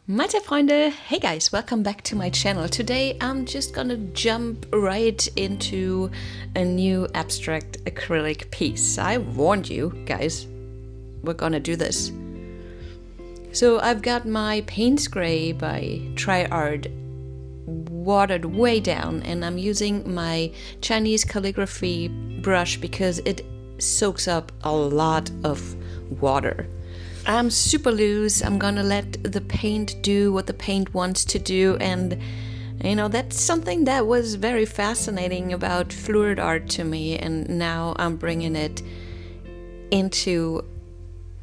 Mahlzeit Freunde! Hey guys, welcome back to my channel. Today I'm just gonna jump right into a new abstract acrylic piece. I warned you guys, we're gonna do this. So I've got my paint spray by Art watered way down, and I'm using my Chinese calligraphy brush because it soaks up a lot of water. I'm super loose. I'm gonna let the paint do what the paint wants to do, and you know, that's something that was very fascinating about fluid art to me, and now I'm bringing it into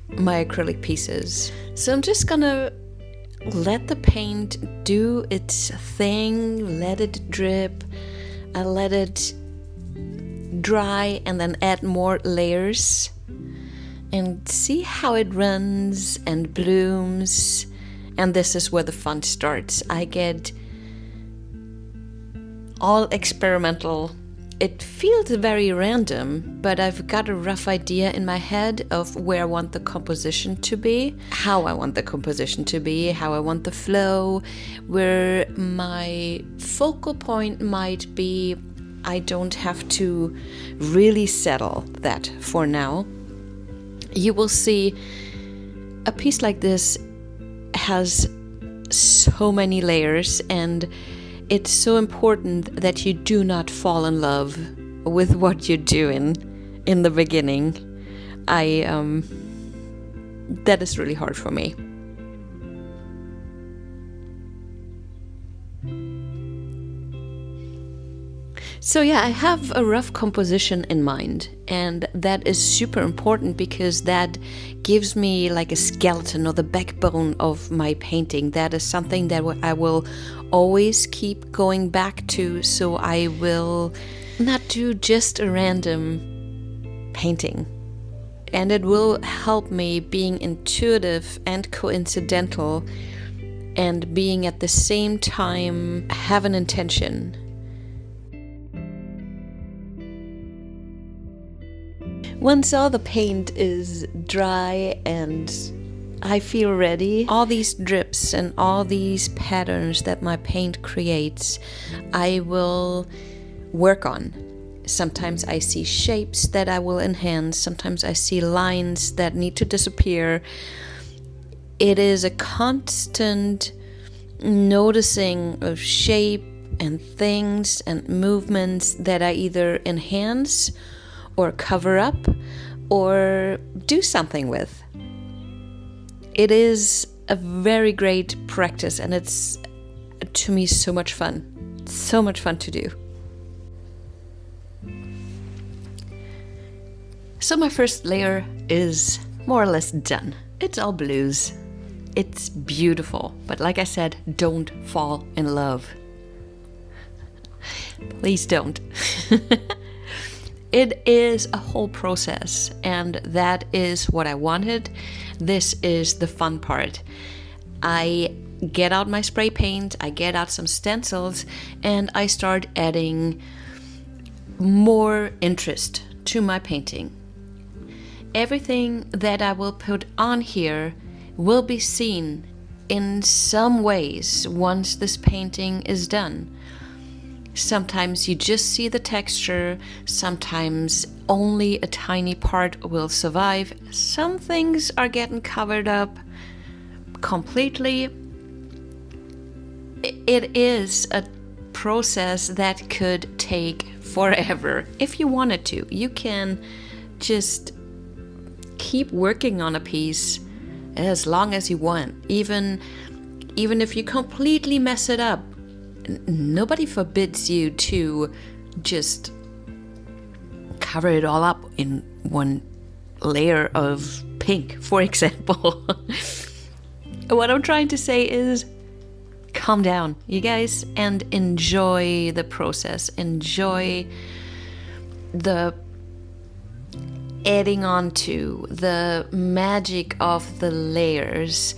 my acrylic pieces. So I'm just gonna let the paint do its thing, let it drip, I let it dry and then add more layers and see how it runs and blooms. And this is where the fun starts. I get all experimental. It feels very random, but I've got a rough idea in my head of where I want the composition to be, how I want the composition to be, how I want the flow, where my focal point might be. I don't have to really settle that for now. You will see a piece like this has so many layers, and it's so important that you do not fall in love with what you're doing in the beginning. That is really hard for me. So yeah, I have a rough composition in mind, and that is super important because that gives me like a skeleton or the backbone of my painting. That is something that I will always keep going back to, so I will not do just a random painting. And it will help me being intuitive and coincidental, and being at the same time have an intention. Once all the paint is dry and I feel ready, all these drips and all these patterns that my paint creates, I will work on. Sometimes I see shapes that I will enhance, sometimes I see lines that need to disappear. It is a constant noticing of shape and things and movements that I either enhance or cover up or do something with. It is a very great practice, and it's, to me, so much fun. So much fun to do. So my first layer is more or less done. It's all blues. It's beautiful, but like I said, don't fall in love. Please don't. It is a whole process, and that is what I wanted. This is the fun part. I get out my spray paint, I get out some stencils, and I start adding more interest to my painting. Everything that I will put on here will be seen in some ways once this painting is done. Sometimes you just see the texture, sometimes only a tiny part will survive. Some things are getting covered up completely. It is a process that could take forever. If you wanted to, you can just keep working on a piece as long as you want. Even if you completely mess it up, nobody forbids you to just cover it all up in one layer of pink, for example. What I'm trying to say is calm down, you guys, and enjoy the process. Enjoy the adding on to the magic of the layers,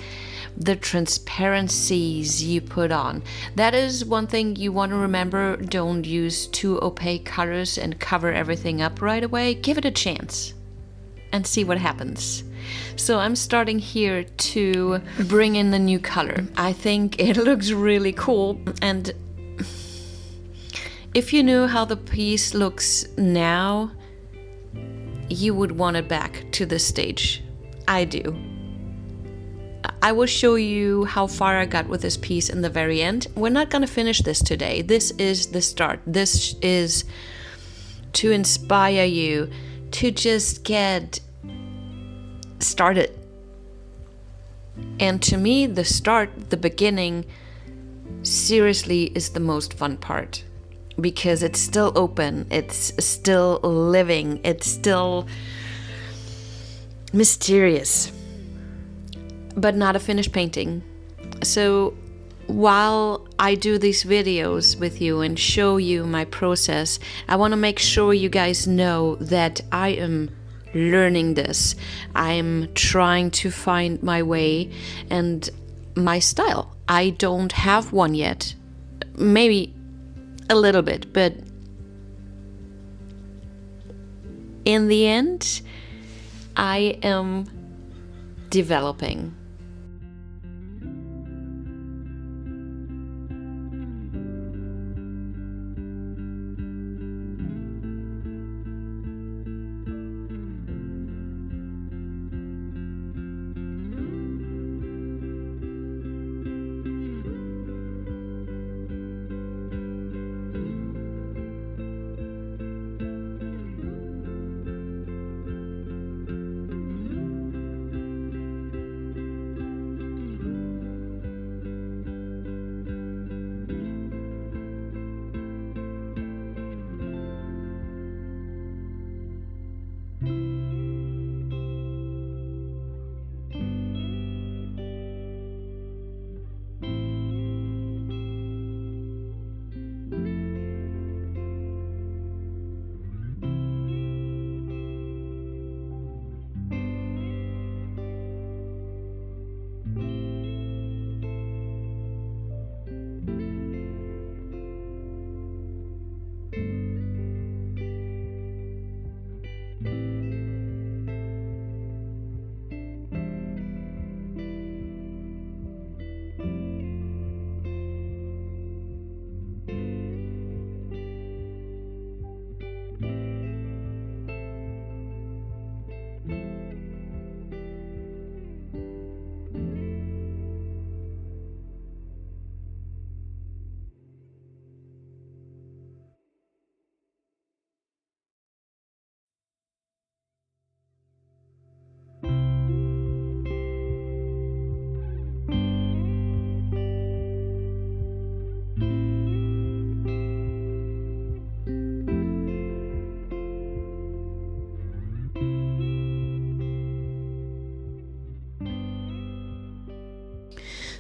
the transparencies you put on. That is one thing you want to remember. Don't use too opaque colors and cover everything up right away. Give it a chance and see what happens. So I'm starting here to bring in the new color. I think it looks really cool, and if you knew how the piece looks now, you would want it back to this stage. I do. I will show you how far I got with this piece in the very end. We're not gonna finish this today. This is the start. This is to inspire you to just get started. And to me, the start, the beginning, seriously is the most fun part, because it's still open, it's still living, it's still mysterious, but not a finished painting. So while I do these videos with you and show you my process, I want to make sure you guys know that I am learning this. I'm trying to find my way and my style. I don't have one yet. Maybe a little bit, but in the end, I am developing.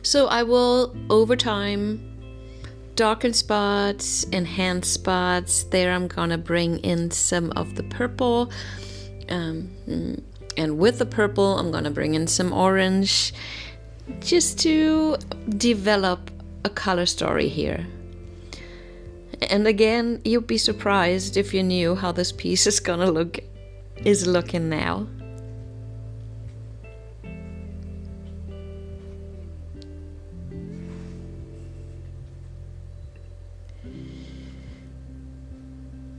So I will, over time, darken spots, enhance spots. There I'm gonna bring in some of the purple. And with the purple, I'm gonna bring in some orange, just to develop a color story here. And again, you'd be surprised if you knew how this piece is looking now.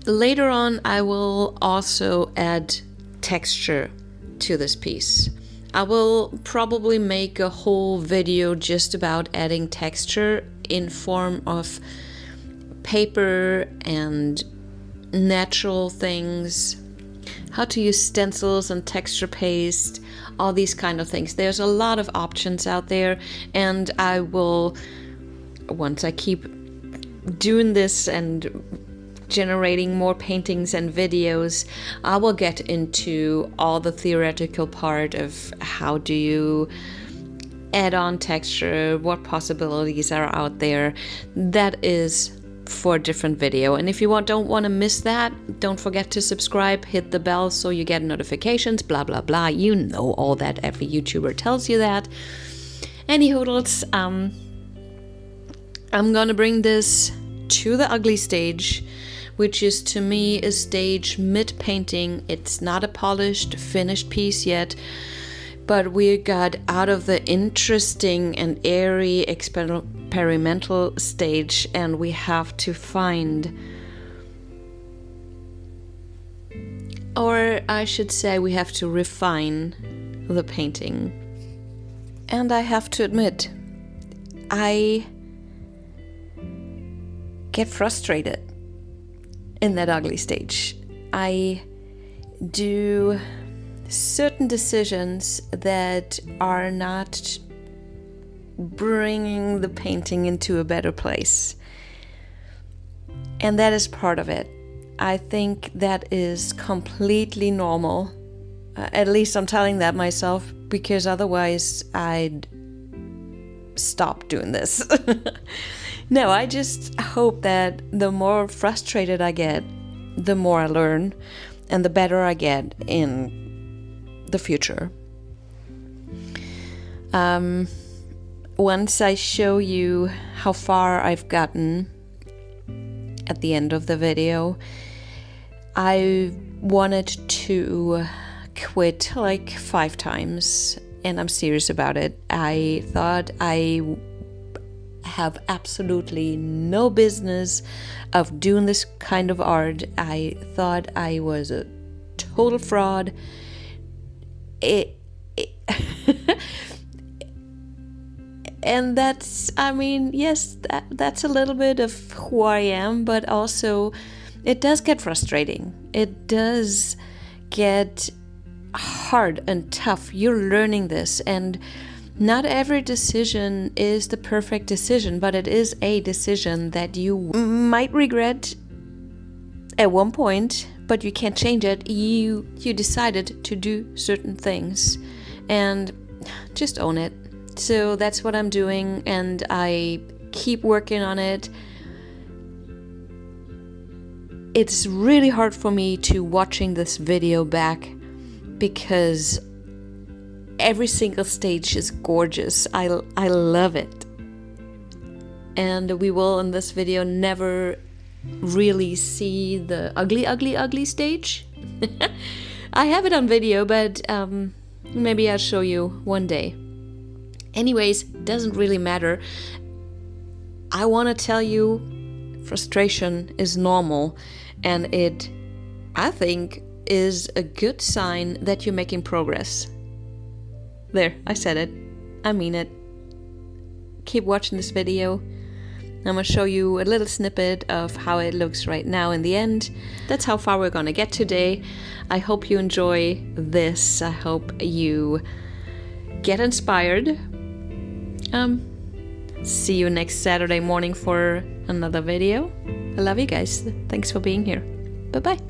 Later on, I will also add texture to this piece. I will probably make a whole video just about adding texture in form of paper and natural things, how to use stencils and texture paste, all these kind of things. There's a lot of options out there, and I will, once I keep doing this and generating more paintings and videos, I will get into all the theoretical part of how do you add on texture, what possibilities are out there. That is for a different video, and if you don't want to miss that, don't forget to subscribe, hit the bell so you get notifications, blah blah blah. You know all that, every YouTuber tells you that. Any hoodles, I'm gonna bring this to the ugly stage, which is to me a stage mid-painting. It's not a polished, finished piece yet. but we got out of the interesting and airy experimental stage, and we have to find, or I should say we have to refine the painting. And I have to admit, I get frustrated in that ugly stage. I do certain decisions that are not bringing the painting into a better place. And that is part of it. I think that is completely normal. At least I'm telling that myself, because otherwise I'd stop doing this. No, I just hope that the more frustrated I get, the more I learn and the better I get in the future. Once I show you how far I've gotten at the end of the video, I wanted to quit like 5 times, and I'm serious about it. I thought I have absolutely no business of doing this kind of art. I thought I was a total fraud. And that's, I mean, yes, that's a little bit of who I am, but also it does get frustrating. It does get hard and tough. You're learning this, and not every decision is the perfect decision, but it is a decision that you might regret at one point, but you can't change it. You decided to do certain things, and just own it. So that's what I'm doing, and I keep working on it. It's really hard for me to watching this video back, because every single stage is gorgeous. I love it. And we will in this video never really see the ugly stage. I have it on video, but maybe I'll show you one day. Anyways, doesn't really matter. I want to tell you, frustration is normal, and it, I think, is a good sign that you're making progress. There, I said it. I mean it. Keep watching this video. I'm gonna show you a little snippet of how it looks right now in the end. That's how far we're gonna get today. I hope you enjoy this. I hope you get inspired. See you next Saturday morning for another video. I love you guys. Thanks for being here. Bye-bye.